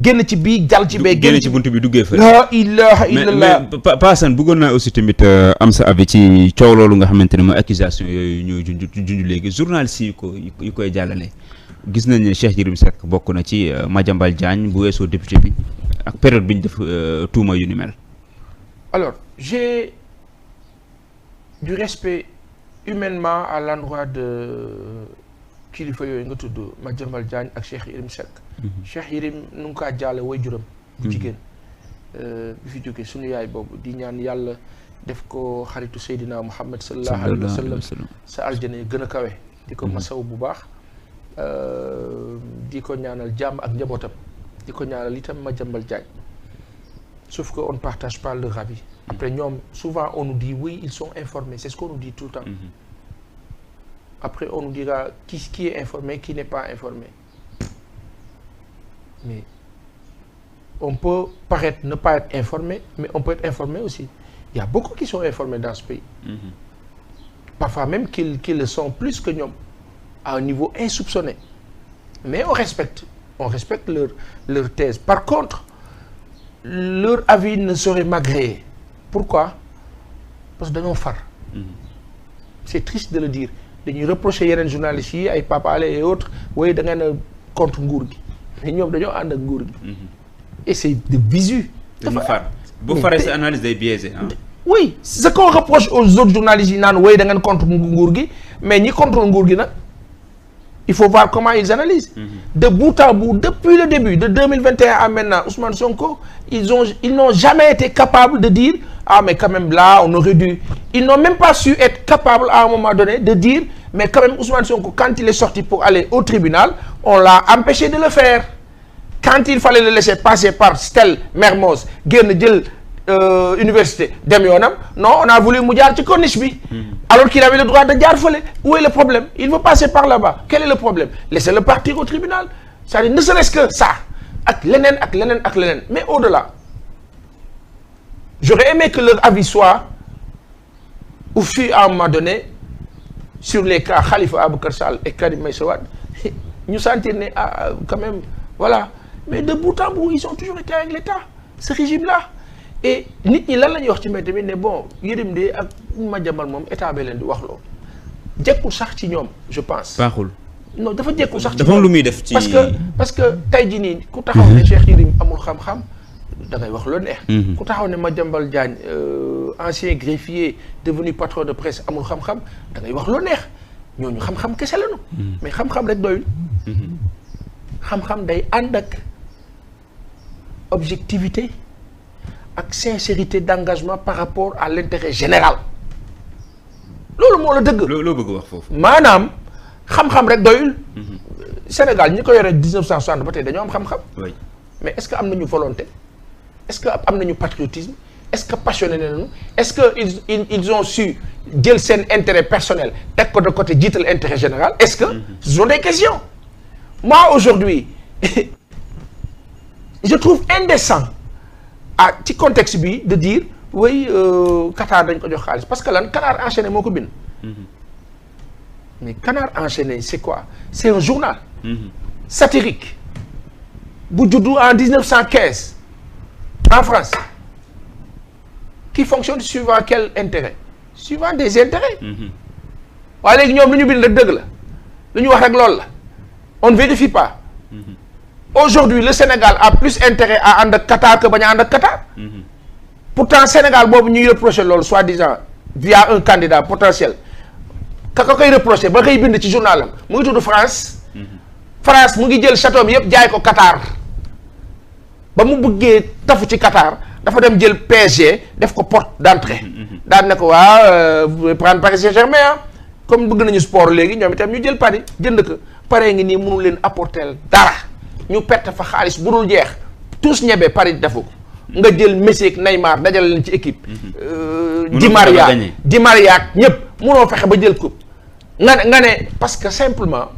génn ci bii jàll ci bee génn ci buntu bi duggee fa. la ilaha illallah. mais Paasan bëggoon naa aussi tamit am sa avis ci coow loolu nga xamante ne mooy accusation yooyu ñooy junj léegi journaliste yi koy jàllale. gis nañ ne Cheikh Yérim Seck bokk na ci Madiambal Diagne bu weesoo député bi ak période bi ñu def tuuma yu ni mel. Alors j'ai du respect humainement à l'endroit de kilifa yooyu nga tudd Madiambal Diagne ak Cheikh Yérim Seck. Cheikh Yérim nu ngi kaa jaale way juram bu jigéen bi fi jógee sunu yaay boobu di ñaan yàlla def ko xaritu Seydina Muhammad sallallahu alayhi wa sallam sa aljana yi gën a kawe di ko masaw bu baax di ko ñaanal jàmm ak njabootam di ko ñaanal itam Madiambal Diagne sauf que on ne partage pas leur avis. Après ñoom souvent on nous dit oui ils sont informés c'est ce qu'on nous dit tout le temps. Après on nous dira qui est informé qui n'est pas informé. Mais on peut paraître ne pas être informé mais on peut être informé aussi. Il y a beaucoup qui sont informés dans ce pays. Parfois même qu'ils le sont plus que ñoom à un niveau insoupçonné. Mais on respecte leur thèse. Par contre leur avis ne saurait m'agréer. Pourquoi? Parce que dañoo far. C'est triste de le dire dañuy reprocher yeneen journalistes yi ay Pape Alé et autres waaye da ngeen a contre nguur gi mais ñoom dañoo ànd ak nguur gi. Et c'est de visu. dafa far boo faree sa analyse day biaisé. Oui ce qu'on reproche aux autres journalistes yi naan waaye da ngeen contre nguur gi mais ñi contre nguur gi nag il faut voir comment ils analysent. De bout à bout depuis le début de 2021 à maintenant Ousmane Sonko ils n'ont jamais été capables de dire ah mais quand même là on aurait dû. Ils n'ont même pas su être capables à un moment donné de dire mais quand même Ousmane Sonko quand il est sorti pour aller au tribunal on l'a empêché de le faire. Quand il fallait le laisser passer par Stèle Mermoz génn jël université dem yoonam non on a voulu mu jaar ci corniche bi. Alors qu'il avait le droit de jaar fële. Où est le problème? Il veut passer par là-bas. Quel est le problème? Laissez-le partir au tribunal. C'est-à-dire ne serait-ce que ça ak leneen ak leneen ak leneen mais au-delà j'aurais aimé que leur avis soit ou fut à un moment donné sur les cas Khalifa Ababacar Sall et Karim Meïssa Wade ñu sentir ne ah quand même voilà mais de bout en bout ils ont toujours été avec l'État ce régime-là et nit ñi lan la ñuy wax ci mbedd mi ne bon Yérim de ak Madiambal moom état bi leen di wax loolu jekkul sax ci ñoom je pense. baaxul. non dafa jekkul sax ci dafa lu muy def ci. parce que tey jii nii ku taxaw ne Cheikh Yérim amul xam-xam da ngay wax lu neex. ku taxaw ne Madiambal Diagne ancien greffier devenu patron de presse amul xam-xam da ngay wax lu neex ñooñu xam-xam kese lañu. mais xam-xam rek doyul. xam-xam day ànd ak objectivité ak sincérité d'engagement par rapport à l'intérêt général loolu moo la dëgg. loo bëgg wax foofu. maanaam xam-xam rek doyul. Sénégal ñi ko yore 1960 ba tey dañoo am xam-xam. oui mais est-ce que am nañu volonté est-ce que am nañu patriotisme est-ce que passionné nañu est-ce que ils ont su jël seen intérêt personnel teg ko de côté jiital intérêt général est-ce que ce sont des questions. Moi aujourd'hui je trouve indécent ci contexte bi de dire oui Qatar dañ ko jox xaalis parce que lan Canard enchaîné moo ko bind. Mais Canard enchaîné c'est quoi? C'est un journal satirique bu juddu en 1915 en France qui fonctionne suivant quel intérêt? Suivant des intérêts. waaye léegi ñoom lu ñu bind rek dëgg la lu ñu wax rek loolu la on ne vérifie pas. Aujourd'hui le Sénégal a plus intérêt à ànd ak Qatar que bañ a ànd ak Qatar. Pourtant Sénégal boobu ñuy reprocher loolu soi-disant via un candidat potentiel ka koy reprocher ba koy bind ci journalam mu ngi tudd France. France mu ngi jël château bi yëpp jaay ko Qatar ba mu bëggee tafu ci Qatar dafa dem jël PSG def ko porte d'entrée. daan ne ko waa vous pouvez prendre Paris Saint-Germain comme bëgg nañu sport léegi ñoom itam ñu jël Paris jënd ko Paris ngi nii mënul leen apporter dara ñu perte fa xaalis bu dul jeex tous ñebe Paris defu ko nga jël Messi ak Neymar dajale leen ci équipe. Di Maria ak ñëpp mënoo fexe ba jël coupe nga ne parce que simplement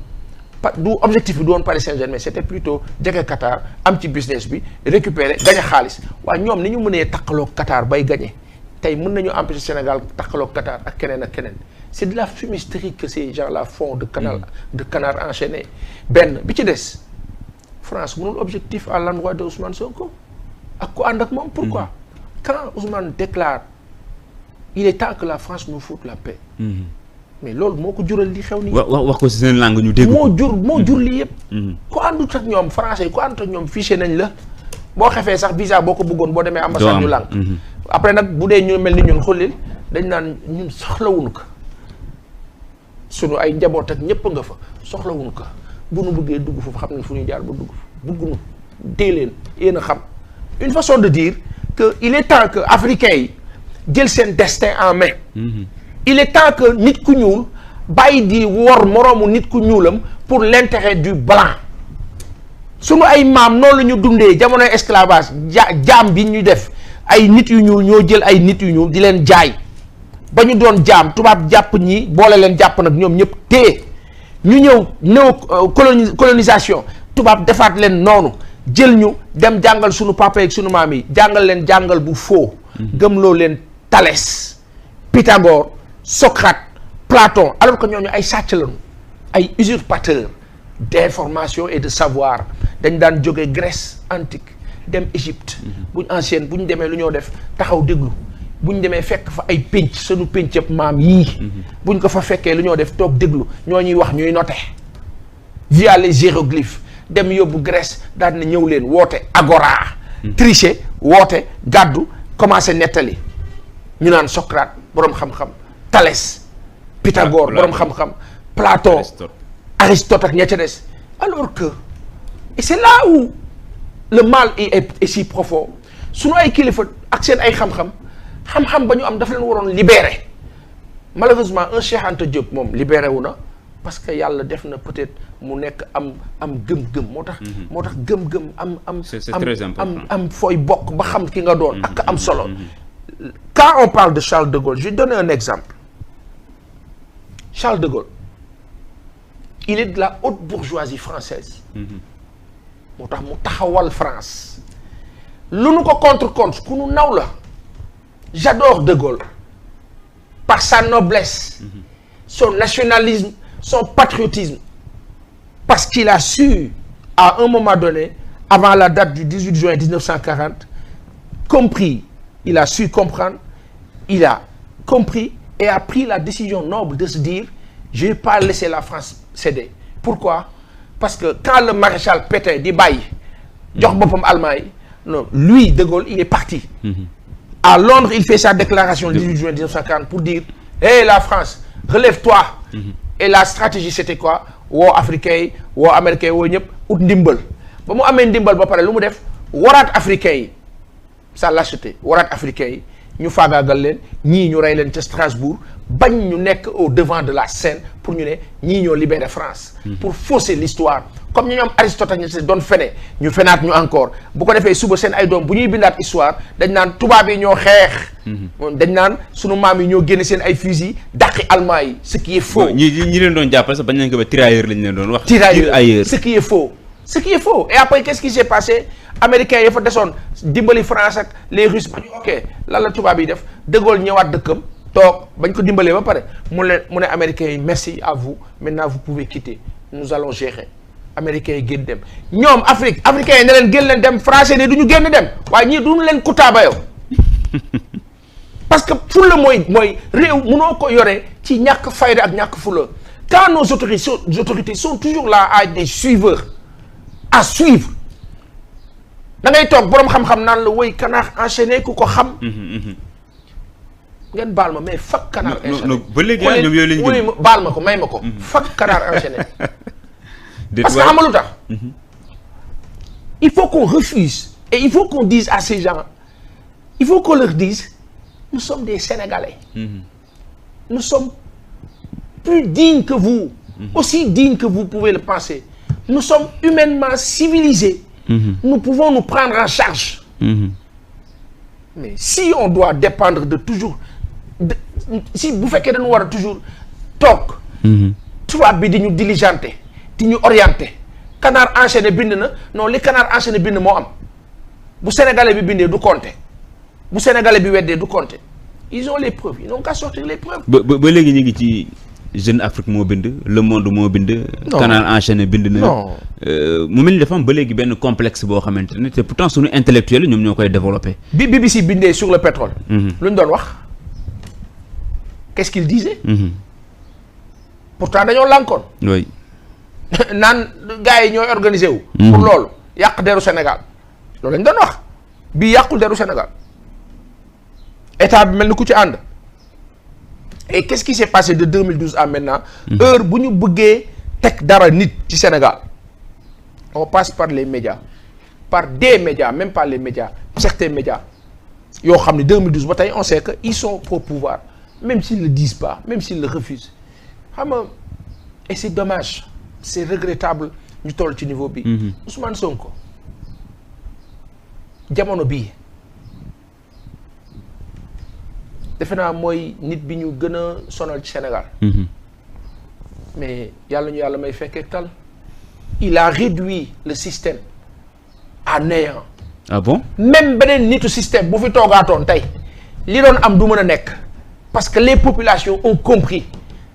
du objectif bi du woon Paris Saint-Germain c'était plutôt jege Qatar am ci business bi récupérer gagner xaalis waaye ñoom ni ñu mënee takkaloo Qatar bay gagner tey mën nañu empêcher Sénégal takkaloo Qatar ak keneen ak keneen c'est de la fumisterie que ces gens-là font de canard enchaîné benn bi ci des France mënul objectif à l'endroit de Ousmane Sonko ak ku ànd ak moom. Pourquoi quand Ousmane déclare il est temps que la France nous foute la paix. mais loolu moo ko jural li xew nii. wax ko ci seen langue ñu dégg. moo jur lii yëpp. ku àndut ak ñoom français ku àndut ak ñoom fiché nañ la boo xefee sax visa boo ko bëggoon boo demee ambassade ñu lànk. après nag bu dee ñu mel ni ñun xullil dañ naan ñun soxlawuñu ko sunu ay njaboot ak ñëpp nga fa soxlawuñu ko bu nu bëggee dugg foofu xam nañ fu ñuy jaar ba dugg fa bëgguñu dee leen yéen a xam une façon de dire que il est temps que africains yi jël seen destin en main. il est temps que nit ku ñuul bàyyi di wor moroomu nit ku ñuulam pour l'intérêt du blanc sunu ay maam noonu la ñu dundee jamonoy esclavage jaam bi ñu def ay nit yu ñuul ñoo jël ay nit yu ñuul di leen jaay ba ñu doon jaam tubaab jàpp ñi boole leen jàpp nag ñoom ñëpp téye ñu ñëw néo colonisation tubaab defaat leen noonu jël ñu dem jàngal sunu papa ak sunu maam yi jàngal leen jàngal bu faux gëmloo leen Thalès Pythagore Socrate Platon alors que ñooñu ay sàcc lañu ay usurpateurs d'information et de savoir dañ daan jóge Grèce antique dem Égypte buñ ancienne bu ñu demee lu ñoo def taxaw déglu bu ñu demee fekk fa ay pénc sunu péncëb maam yii buñ ko fa fekkee lu ñoo def toog déglu ñoo ñuy wax ñuy noter via les hiéroglyphes dem yóbbu Grèce daal na ñëw leen woote agora tricher woote gàddu commencé nettali ñu naan Socrate boroom xam-xam Thalès Pythagore boroom xam-xam Platon Aristote ak ña ca des alors que et c'est là où le mal est si profond sunu ay kilifa ak seen ay xam-xam ba ñu am dafa leen waroon libérer malheureusement un Cheikh Anta Diop moom libéré wu na parce que yàlla def na peut-être mu nekk am gëm-gëm moo tax gëm-gëm c'est très important am fooy bokk ba xam ki nga doon ak am solo quand on parle de Charles de Gaulle je vais donner un exemple Charles de Gaulle il est de la haute bourgeoisie française moo tax mu taxawal France lu nu ko contre ku nu naw la j'adore de Gaulle par sa noblesse son nationalisme son patriotisme parce qu'il a su à un moment donné avant la date du 18 juin 1940 il a su comprendre il a compris et a pris la décision noble de se dire je vais pas laisser la France céder pourquoi parce que quand le maréchal Pétain di bàyyi jox boppam allemand yi non lui de Gaulle il est parti à Londres il fait sa déclaration le 18 juin 1940 pour dire hey la France relève-toi et la stratégie c'était quoi woo africains yi woo américains yi woo ñëpp ut ndimbal ba mu amee ndimbal ba pare lu mu def waraat africains yi sa lâcheté waraat africains yi ñu faagaagal leen ñii ñu rey leen ca Strasbourg bañ ñu nekk au devant de la scène pour ñu ne ñii ñoo libéré France pour fausser l'histoire comme ñu ñoom Aristote ñu se doon fene ñu fenaat ñu encore bu ko defee suba seen ay doom bu ñuy bindaat histoire dañ naan tubaab yi ñoo xeex dañ naan sunu maam yi ñoo génne seen ay fusils dàqi allemand yi ce qui est faux ñi leen doon jàppale sax bañ nañ ko ba tirailleur lañ leen doon wax tirailleur ce qui est faux et après qu'est-ce qui s'est passé américains yi fa desoon dimbali France ak les Russes ba ñu ok lan la tubaab yi def De Gaulle ñëwaat dëkkam toog bañ ko dimbalee ba pare mu ne américains yi merci à vous maintenant vous pouvez quitter nous allons gérer américains yi génn dem ñoom africains yi ne leen génn leen dem français ne du ñu génn dem waaye ñii duñu leen kutaaba yow parce que fulla mooy réew mënoo ko yore ci ñàkk fayda ak ñàkk fulla quand nos autorités sont toujours là à des suiveurs à suivre da ngay toog boroom xam-xam naan la woy canard enchaîné ku ko xam ngeen baal ma mais fakk canard enchaîné ba léegi ñoom yooyu lañu gëm baal ma ko may ma ko fakk canard enchaîné parce que xam nga lu tax il faut qu'on refuse et il faut qu'on dise à ces gens il faut qu'on leur dise nous sommes des Sénégalais nous sommes plus dignes que vous aussi dignes que vous pouvez le penser nous sommes humainement civilisés nous pouvons nous prendre en charge mais si on doit dépendre de toujours si bu fekkee dañu war a toujours toog tubaab bi di ñu diligenté di ñu orienté canard enchaîné bind na non li canard enchaîné bind moo am bu sénégalais bi bindee du compter bu sénégalais bi weddee du compter ils ont les preuves ils n'ont qu'à sortir les preuves ba léegi ñu ngi ci Jeune Afrique moo bind Le Monde moo bind. Non. Canal enchaîné bind na. Non. mu mel ni dafa am ba léegi benn complexe boo xamante ne te pourtant suñu intellectuel ñoom ñoo koy développé. bi BBC bindee sur le pétrole. lu ñu doon wax qu'est-ce qu'il disait. pourtant dañoo lànkoon. oui. naan gars yi ñooy organisé wu. pour loolu yàq deru Sénégal loolu lañ doon wax bii yàqul deru Sénégal état bi mel ni ku ci ànd. et qu'est-ce qui s'est passé de 2012 à maintenant. heure bu ñu bëggee teg dara nit ci Sénégal on passe par les médias par des médias même pas les médias certains médias yoo xam ne 2012 ba tey on sait que ils sont au pouvoir même s'ils le disent pas même s'ils le refusent xam nga et c'est dommage c'est regrettable ñu toll ci niveau bi. Ousmane Sonko jamono bii defe naa mooy nit bi ñu gën a sonal ci Sénégal. mais yàlla ñu yàlla may fekkee tal il a réduit le système à néant. ah bon. même beneen nitu système bu fi toogaatoon tey li doon am du mën a nekk parce que les populations ont compris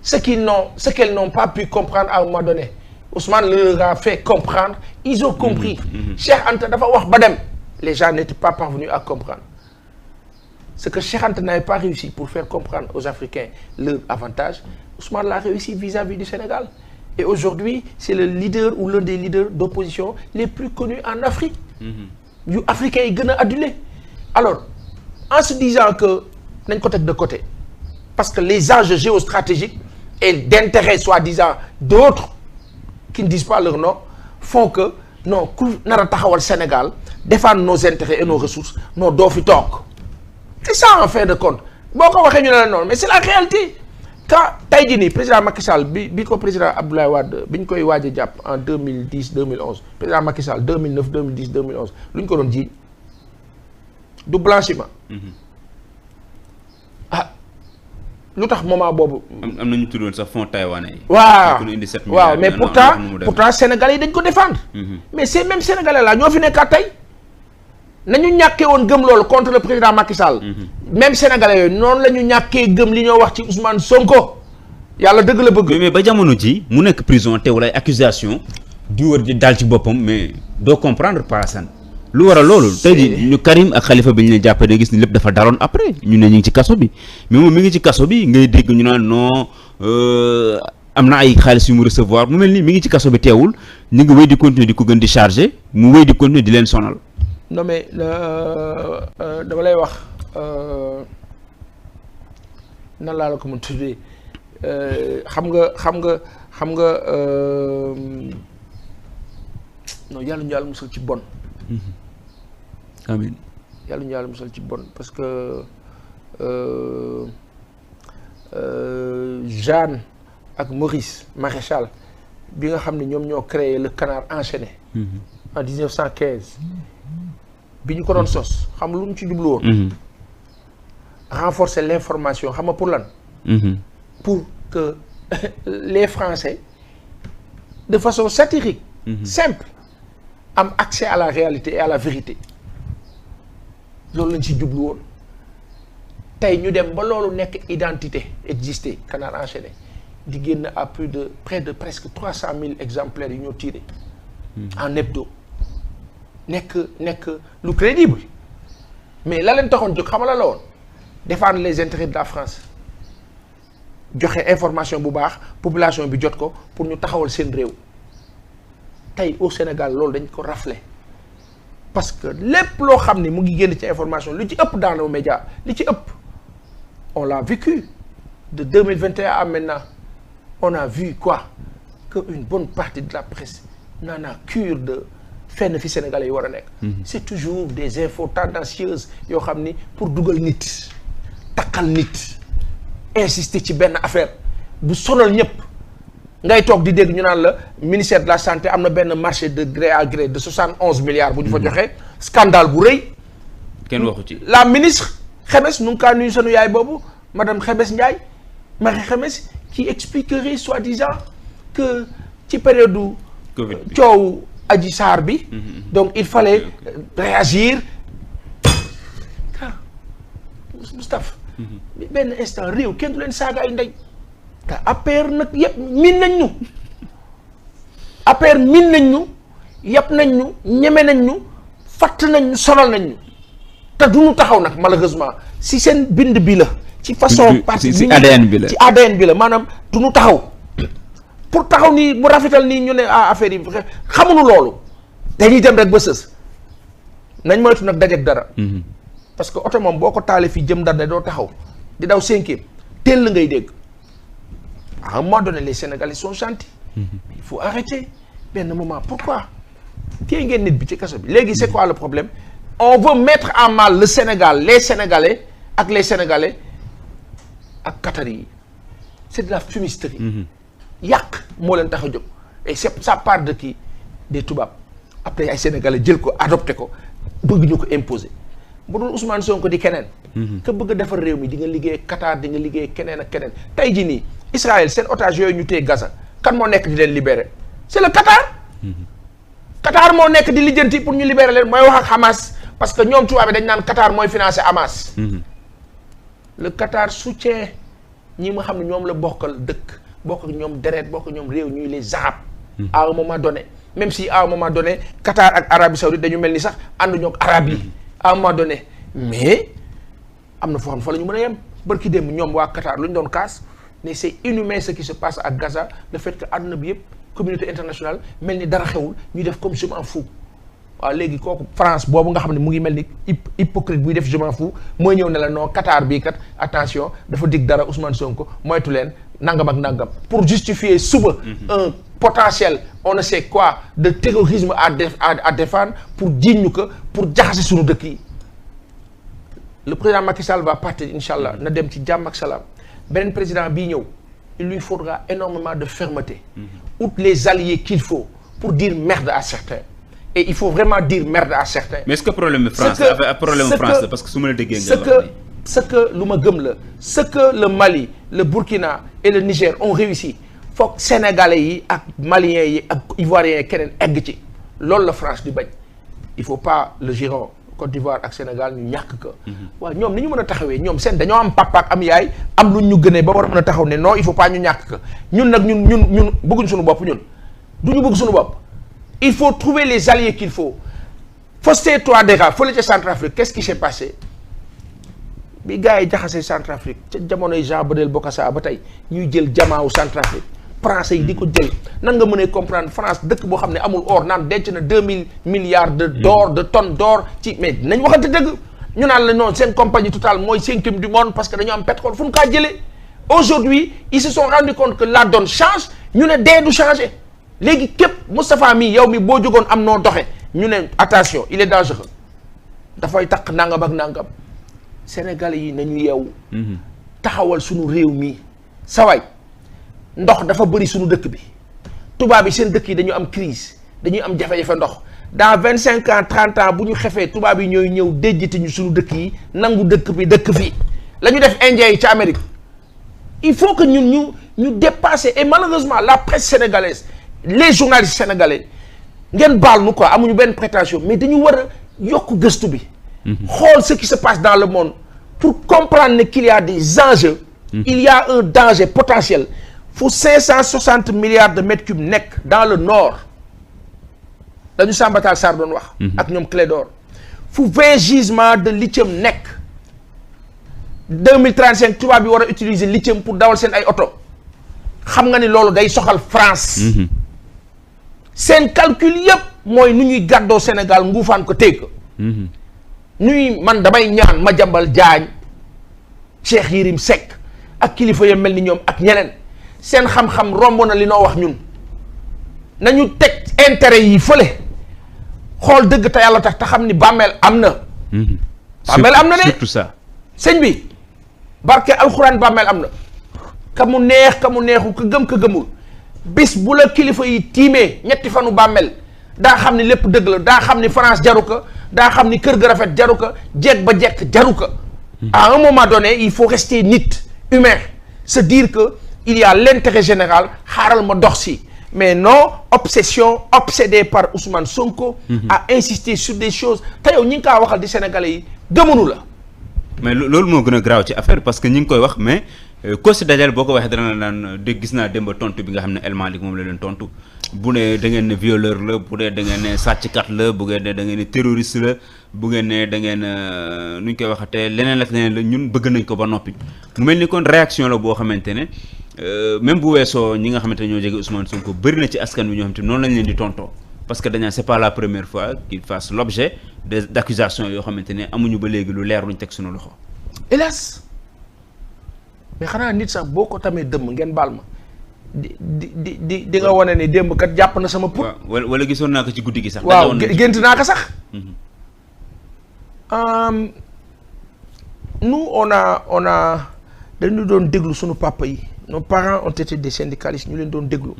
ce qu'elles n'ont pas pu comprendre à un moment donné Ousmane leur a fait comprendre ils ont compris. Cheikh Anta dafa wax ba dem les gens n'étaient pas parvenus à comprendre ce que Cheikh Anta n'avait pas réussi pour faire comprendre aux Africains leur avantage Ousmane l'a réussi vis-à-vis du Sénégal et aujourd'hui c'est le leader ou l'un des leaders d'opposition les plus connus en Afrique. yu africains yi gën a adulé alors en se disant que nañ ko teg de côté parce que les enjeux géostratégiques et d'intérêt soi-disant d'autres qui ne disent pas leur nom font que non ku nar a taxawal Sénégal défendre nos intérêts et nos ressources non doo fi toog c'est ça en fin de compte boo ko waxee ñu ne la noonu mais c'est la réalité quand tey jii nii président Macky Sall bi ko président Abdoulaye Wade bi ñu koy waaj a jàpp en 2010 2011 président Macky Sall 2009 2010 2011 lu ñu ko doon jiiñ du blanchiment. ah lu tax moment boobu. am nañu tuddoon sax fonds taïwanais yi. waaw mais pourtant Sénégalais yi dañ ko défendre. mais ces mêmes Sénégalais là ñoo fi nekkaat tey nañu ñàkkee woon gëm loolu contre le président Macky Sall. même Sénégalais yooyu noonu la ñu ñàkkee gëm li ñoo wax ci Ousmane Sonko yàlla dëgg la bëgg. mais ba jamono ji mu nekk prison te wala ay accusation di wër di daal ci boppam mais doo comprendre Palassane lu war a loolu tey ji ñu Karim ak Khalifa bi ñu leen jàppee day gis ni lépp dafa daloon après ñu ne ñu ngi ci kaso bi mais moom mi ngi ci kaso bi ngay dégg ñu naan non am na ay xaalis yu mu recevoir mu mel ni mi ngi ci kaso bi teewul ñu ngi wéy di continuer di ko gën di charger mu wéy di continuer di leen sonal. non mais dama lay wax nan laa la ko mën tuddee xam nga non yàlla ñu yàlla musal ci bon. amiin yàlla ñu yàlla musal ci bon parce que Jeanne ak Maurice Maréchal bi nga xam ne ñoom ñoo créé le canard enchaîné. en 1915. bi ñu ko doon sos xam lu mu ci jublu woon. renforcer l'information xam nga pour lan. pour que les Français de façon satirique. simple am accès à la réalité et à la vérité loolu lañ ci jublu woon tey ñu dem ba loolu nekk identité exister canard enchaîné di génn à près de presque 300 000 exemplaires yu ñoo tiré en hebdo nekk lu crédible mais la leen taxoon jóg xamala la woon défendre les intérêts de la France joxe information bu baax population bi jot ko pour ñu taxawal seen réew tey au Sénégal loolu dañ ko raflé parce que lépp loo xam ne mu ngi génn ci information lu ci ëpp dans nos médias li ci ëpp on l'a vécu de 2021 à maintenant on a vu quoi que une bonne partie de la presse n'en a cure de fenn fi Sénégalais yi war a nekk. c'est toujours des infos tendancieuses yoo xam ni pour dugal nit takkal nit insister ci benn affaire bu sonal ñëpp. ngay toog di dégg ñu naan la ministère de la santé am na benn marché de gré à gré de 71 milliards bu ñu fa joxee scandale bu rëy. kenn waxu ci la ministre Xemes nu ngi kaa nuyu sunu yaay boobu madame Xemes Ndiaye Marie Xemes qui expliquerait soi-disant que ci période du coow Adji Sarr bi. donc il fallait réagir. ah Moustapha benn instant réew kenn du leen saaga ay ndey. te APR nag yëpp miin nañ ñu APR miin nañ ñu yëpp nañ ñu ñeme nañ ñu fatt nañ ñu sonal nañ ñu te du ñu taxaw nag malheureusement si seen bind bi la. ci façon parti si ADN bi la ci ADN bi la maanaam du ñu taxaw pour taxaw nii mu rafetal nii ñu ne affaire yi xamuñu loolu dañuy dem rek ba sës nañ moytu nag dajeeg dara. parce que oto moom boo ko taalee fii jëm Ndar doo taxaw di daw cinquième teel la ngay dégg à un moment donné les Sénégalais sont gentils. il faut arrêter benn moment pourquoi téye ngeen nit bi ci kaso bi léegi c'est quoi le problème on veut mettre en mal le Sénégal les Sénégalais ak les Sénégalais ak Qatari yi c'est de la fumisterie. yàq moo leen tax a jóg et c'est ça part de qui des tubaab après ay Sénégalais jël ko adopté ko bëgg ñu ko imposer bu dul Ousmane Sonko di keneen. que bëgg a defar réew mi di nga liggéey Qatar di nga liggéey keneen ak keneen tey jii nii Israël seen otage yooyu ñu téye Gaza kan moo nekk di leen libérer c'est le Qatar. Qatar moo nekk di lijjanti pour ñu libérer leen mooy wax ak Hamas parce que ñoom tubaab bi dañ naan Qatar mooy financer Hamas. le Qatar soutient ñi nga xam ne ñoom la bokkal dëkk bokk ak ñoom deret bokk ak ñoom réew ñuy les arabes. à un moment donné même si à un moment donné Qatar ak Arabie Saoudite dañu mel ni sax ànduñoo ak arab yi à un moment donné mais am na foo xam ne fa la ñu mën a yem barki démb ñoom waa Qatar lu ñu doon kaas mais c'est inhumain ce qui se passe à Gaza le fait que àdduna bi yëpp communauté internationale mel ni dara xewul ñuy def comme je m'en fous waaw léegi kooku France boobu nga xam ne mu ngi mel ni hypocrite buy def je m'en fous mooy ñëw ne la non Qatar bii kat attention dafa dig dara Ousmane Sonko moytu leen nangam ak nangam pour justifier suba un potentiel on ne sait quoi de terrorisme à défendre pour jiiñ ñu ko pour jaxase suñu dëkk yi le président Macky Sall va partir incha allah na dem ci jàmm ak salaam beneen président bii ñëw il lui faudra énormément de fermeté outre les alliés qu'il faut pour dire merde à certains et il faut vraiment dire merde à certains. mais est-ce que problème France la problème France la parce que su ma la déggee nga ce que lu ma gëm la ce que le Mali le Burkina et le Niger ont réussi foog sénégalais yi ak maliens yi ak ivoiriens yi keneen egg ci loolu la France di bañ il faut pas le giron Côte d'Ivoire ak Sénégal ñu ñàkk ko waaw ñoom ni ñu mën a taxawee ñoom seen dañoo am papa ak am yaay am lu ñu gënee ba war a mën a taxaw ne non il faut pas ñu ñàkk ko ñun nag ñun bëgguñ suñu bopp ñun du ñu bëgg suñu bopp il faut trouver les alliés qu'il faut Faustin Touadéra fële ca Centrafrique qu'est-ce qui s'est passé bi gars yi jaxasee Centrafrique ca jamonoy Jean Bédel Bokassa ba tey ñuy jël jamaawu Centrafrique français yi di ko jël nan nga mënee comprendre France dëkk boo xam ne amul or naan denc na 2000 milliards d'or de tonnes d'or ci mais nañ waxante dëgg ñu naan la non seen compagnie Total mooy 5e du monde parce que dañoo am pétrole fu ñu kaa jëlee aujourd'hui ils se sont rendu compte que la donne change ñu ne dee du changer léegi képp Moustapha mi yow mi boo jógoon am noo doxe ñu ne attention il est dangereux dafay takk nangam ak nangam Sénégalais yi nañu yeewu taxawal suñu réew mi sawaay ndox dafa bëri suñu dëkk bi tubaab yi seen dëkk yi dañu am crise dañuy am jafe-jafe ndox dans 25 ans 30 ans bu ñu xefee tubaab yi ñooy ñëw déjjati ñu suñu dëkk yi nangu dëkk bi dëkk fii la ñu def indien yi ci Amérique il faut que ñun ñu dépasser et malheureusement la presse sénégalaise les journalistes sénégalais ngeen baal nu quoi amuñu benn prétention mais dañu war a yokk gëstu bi xool ce qui se passe dans le monde pour comprendre ne qu'il y a des enjeux il y a un danger potentiel fu 560 milliards de mètres cubes nekk dans le nord dañu Samba Sarr doon wax ak ñoom Clédor fu 20 gisements de lithium nekk 2035 tubaab bi war a utiliser lithium pour dawal seen ay oto xam nga ni loolu day soxal France seen calcul yëpp mooy nu ñuy gàddoo Sénégal nguufaan ko teg ko nuy man damay ñaan Madiambal Diagne Cheikh Yérim Seck ak kilifa ya mel ni ñoom ak ñeneen seen xam-xam romb na li noo wax ñun nañu teg intérêt yi fële xool dëgg te yàlla tax te xam ni bàmmeel am na bàmmeel am na ne surtout ça sëñ bi barke alxuraan bàmmeel am na ka mu neexu ka gëm ka gëmul bis bu la kilifa yi tiimee ñetti fanu bàmmeel daa xam ni lépp dëgg la daa xam ni France jaru ko daa xam ni kër ga rafet jaru ko jeeg ba jekk jaru ko à un moment donné il faut rester nit humain se dire que il y a l'intérêt général xaaral ma dox si mais non obsession obsédé par Ousmane Sonko à insister sur des choses te yow ñi ngi kaa waxal di sénégalais yi gëmunu la mais loolu moo gën a graaw ci affaire parce que ñi ngi koy wax mais Kosi Dajal boo ko waxee dana la naan dégg gis naa démb tontu bi nga xam ne El Malick moom la leen tontu bu ne da ngeen ne violeur la bu ne da ngeen ne sàcckat la bu ngeen ne da ngeen ne terroriste la bu ngeen ne da ngeen nu ñu koy waxatee leneen ak leneen la ñun bëgg nañ ko ba noppi mu mel ni kon réaction la boo xamante ne même bu weesoo ñi nga xamante ne ñoo jege Ousmane Sonko bëri na ci askan wi ñoo xamante noonu lañ leen di tontoo parce que dañaa c'est pas la première fois qu'ils fassent l'objet d'accusations yoo xamante ne amuñu ba léegi lu leer luñ teg suñu loxo. hélas mais xanaa nit sax boo ko tamee dëmm ngeen baal ma di nga wane ni démb kat jàpp na sama put. wala gisoon naa ko ci guddi gi sax. waaw gént naa ko sax. nous on a dañu doon déglu suñu papa yi nos parents ont été des syndicalistes ñu leen doon déglu.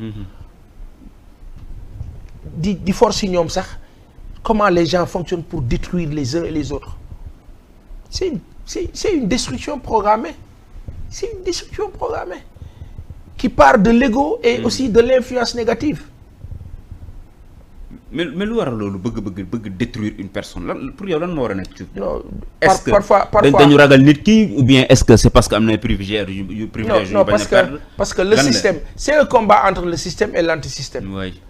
di force yi ñoom sax comment les gens fonctionnent pour détruire les uns et les autres c'est une destruction programmée c'est une destruction programmée qui part de l'ego et aussi de l'influence négative. mais lu waral loolu bëgg détruire une personne lan pour yow lan moo war a nekk ci. non est-ce que parfois dañu ragal nit ki ou bien est-ce que c'est parce que am na privilèges yu privilèges non parce que le système c'est un combat entre le système et l'antisystème. Oui.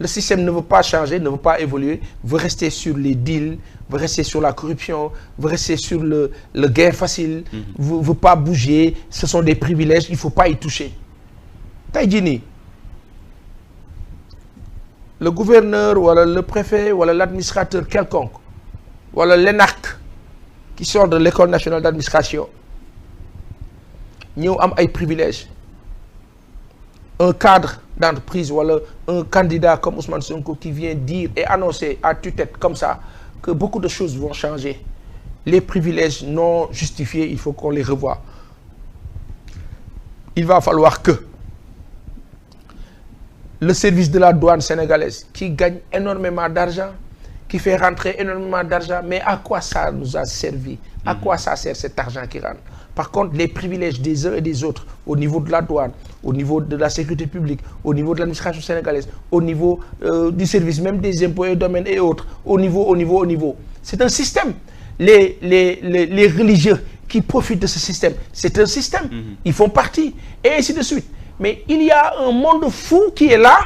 Le système ne veut pas changer, ne veut pas évoluer, veut rester sur les deals, veut rester sur la corruption, veut rester sur le gain facile, veut pas bouger, ce sont des privilèges, il faut pas y toucher. tey jii nii le gouverneur wala le préfet wala l'administrateur quelconque wala l'ENAC qui sort de l'école nationale d'administration ñëw am ay privilèges. Un cadre d'entreprise wala un candidat comme Ousmane Sonko qui vient dire et annoncer à tue-tête comme ça que beaucoup de choses vont changer. Les privilèges non justifiés, il faut qu'on les revoie. Il va falloir que le service de la douane sénégalaise qui gagne énormément d'argent, qui fait rentrer énormément d'argent, mais à quoi ça nous a servi? À quoi ça sert cet argent qui rentre? Par contre, les privilèges des uns et des autres au niveau de la douane, au niveau de la sécurité publique, au niveau de l'administration sénégalaise, au niveau du service même des impôts et domaines et autres, au niveau. C'est un système. Les religieux qui profitent de ce système, c'est un système. Ils font partie, et ainsi de suite. Mais il y a un monde fou qui est là.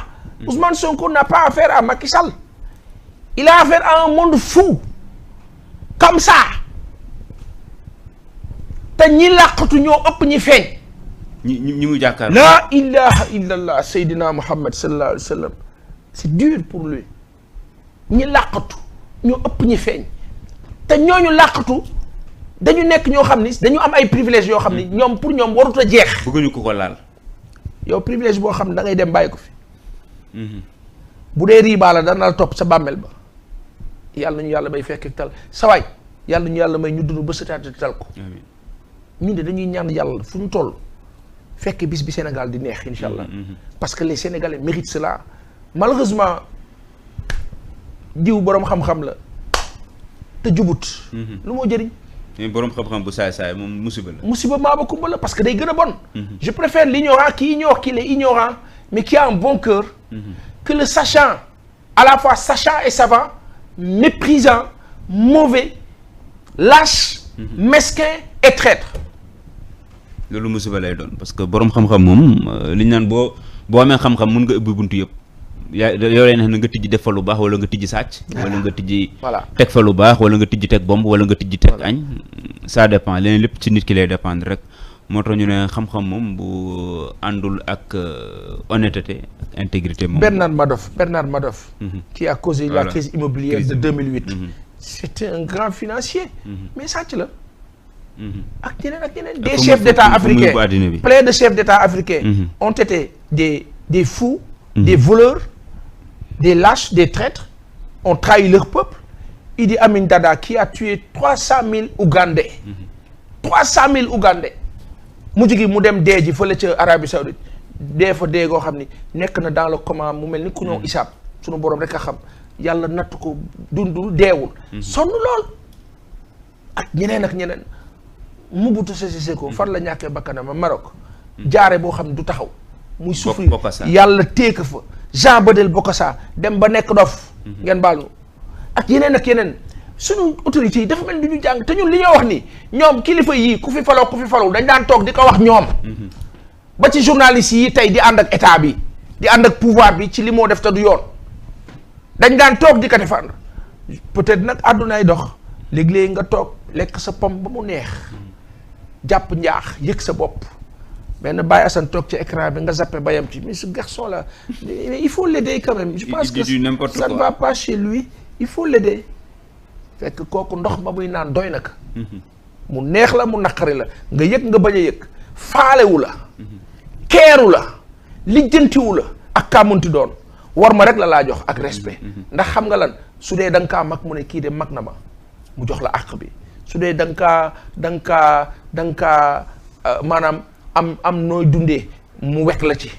Ousmane Sonko n'a pas affaire à Macky Sall. Il a affaire à un monde fou. Comme ça. te ñi làqatu ñoo ëpp ñi feeñ. ñi mu jàkkaar. la ilaha illallah Seydina Muhammad sallallahu alayhi wa sallam c'est dur pour lui ñi làqatu ñoo ëpp ñi feeñ te ñooñu làqatu dañu nekk ñoo xam ni dañu am ay privilèges yoo xam ni ñoom pour ñoom warut a jeex. bëgguñu ko laal. yow privilège boo xam ne da ngay dem bàyyi ko fi. bu dee riibaa la dana la topp sa bàmmeel ba yàlla nañu yàlla may fekk tal sa waay yàlla nañu yàlla may ñu dund ba sëtaat tal ko. ñun de dañuy ñaan yàlla fu ñu toll fekk bis bi Sénégal di neex incha allah parce que les Sénégalais méritent cela malheureusement jiw boroom xam-xam la te jubut. lu moo jëriñ. mais boroom xam-xam bu saay-saay moom musiba la. musiba maa ba kumba la parce que day gën a bon. Je préfère l'ignorant qui ignore qu'il est ignorant mais qui a un bon cœur. Que le sachant à la fois sachant et savant méprisant mauvais lâche. mesquin et traître. loolu musiba lay doon parce que borom xam-xam moom li ñu naan boo amee xam-xam mun nga ubbi buntu yëpp yow lay neex na nga tijji def fa lu baax wala nga tijji sàcc. wala nga tijji. teg fa lu baax wala nga tijji teg bomb wala nga tijji teg añ. ça dépend leneen lépp ci nit ki lay dépendre rek moo tax ñu ne xam-xam moom bu àndul ak honnêteté ak intégrité moom. Bernard Madoff. qui a causé la crise immobilière de 2008. C'était un grand financier. mais sàcc la. ak ñeneen des chefs d'État africains plein de chefs d'État africains. ont été des fous. des voleurs des lâches des traîtres ont trahi leur peuple. Idi Amin Dada qui a tué 300 000 Ougandais. 300 000 Ougandais. mujj gi mu dem dee ji fële ca Arabie Saoudite dee fa dee goo xam ni nekk na dans le coma mu mel ni ku ñëw isaab sunu borom rek a xam yàlla natt ko dundul deewul. sonn lool ak ñeneen Mobutu Sese Seko fan la ñàkkee bakkanam Maroc. jaare boo xam ne du taxaw. muy souffrir yàlla téeka fa Jean Bedel Bokassa dem ba nekk dof. ngeen baal ñu ak yeneen suñu autorités yi dafa mel ni ñu jàng te ñun li ñoo wax ni ñoom kilifa yii ku fi faloo dañ daan toog di ko wax ñoom. ba ci journalistes yi tey di ànd ak état bi di ànd ak pouvoir bi ci li moo def te du yoon dañ daan toog di ko défendre peut-être nag àddunaay dox léeg-léeg nga toog lekk sa pom ba mu neex jàpp njaax yëg sa bopp mais na Baye Assane toog ci écran bi nga zappé bayam ci mais ce garçon là il faut l'aider quand même. je pense que ça ne va pas chez lui il faut l'aider fekk kooku ndox ba muy naan doy na ko mu neex la mu naqari la nga yëg nga bañ a yëg faalewu la keeru la lijjantiwu la ak kaamunti doon war ma rek la laa jox ak respect ndax xam nga lan su dee da nga kaa mag mu ne kii de mag na ma mu jox la àq bi su dee da nga kaa maanaam am nooy dundee mu wekk la ci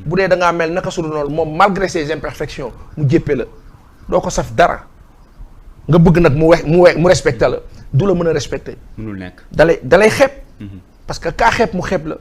bu dee da ngaa mel naka su dul noonu moom malgré ses imperfections mu jéppe la doo ko saf dara nga bëgg nag mu respecté la du la mën a respecté mënul nekk dalay xeeb parce que kaa xeeb mu xeeb la